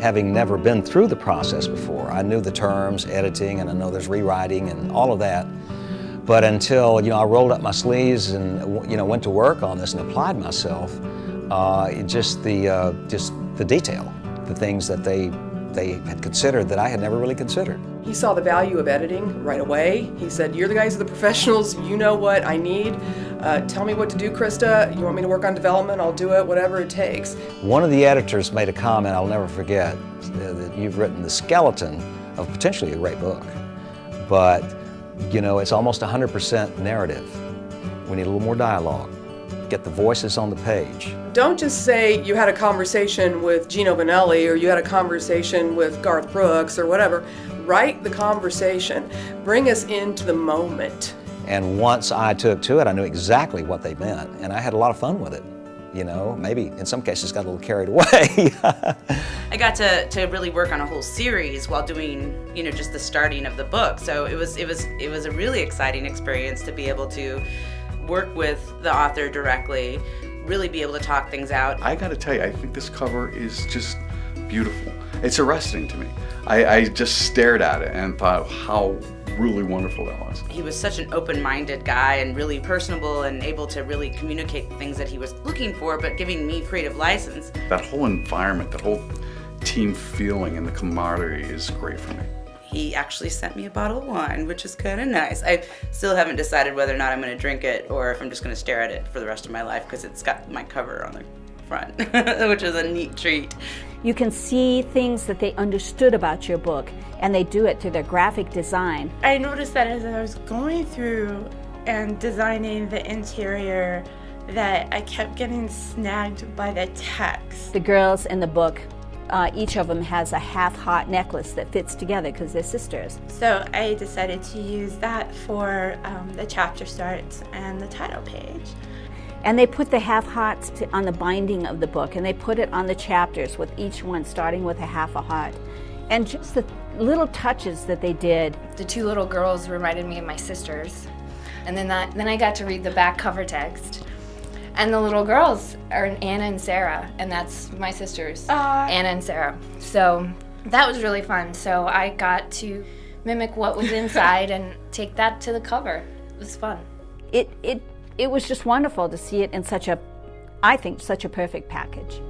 having never been through the process before. I knew the terms, editing, and I know there's rewriting and all of that. But until, I rolled up my sleeves and, went to work on this and applied myself, just the detail, the things that they had considered that I had never really considered. He saw the value of editing right away. He said, "You're the guys who are the professionals, you know what I need. Tell me what to do, Krista. You want me to work on development, I'll do it, whatever it takes." One of the editors made a comment I'll never forget, that you've written the skeleton of potentially a great book. But, it's almost 100% narrative. We need a little more dialogue. Get the voices on the page. Don't just say you had a conversation with Gino Vanelli or you had a conversation with Garth Brooks or whatever. Write the conversation. Bring us into the moment. And once I took to it, I knew exactly what they meant, and I had a lot of fun with it. Maybe in some cases got a little carried away. I got to really work on a whole series while doing, just the starting of the book. So it was a really exciting experience to be able to work with the author directly, really be able to talk things out. I gotta tell you, I think this cover is just beautiful. It's arresting to me. I just stared at it and thought how really wonderful that was. He was such an open-minded guy and really personable and able to really communicate the things that he was looking for, but giving me creative license. That whole environment, that whole team feeling and the camaraderie is great for me. He actually sent me a bottle of wine, which is kind of nice. I still haven't decided whether or not I'm going to drink it or if I'm just going to stare at it for the rest of my life because it's got my cover on the front, which is a neat treat. You can see things that they understood about your book, and they do it through their graphic design. I noticed that as I was going through and designing the interior that I kept getting snagged by the text. The girls in the book, each of them has a half-heart necklace that fits together because they're sisters. So I decided to use that for the chapter starts and the title page. And they put the half-hearts on the binding of the book, and they put it on the chapters with each one starting with a half a heart. And just the little touches that they did. The two little girls reminded me of my sisters. And then I got to read the back cover text. And the little girls are Anna and Sarah, and that's my sisters, Anna and Sarah. So that was really fun. So I got to mimic what was inside and take that to the cover. It was fun. It was just wonderful to see it in such a, I think, such a perfect package.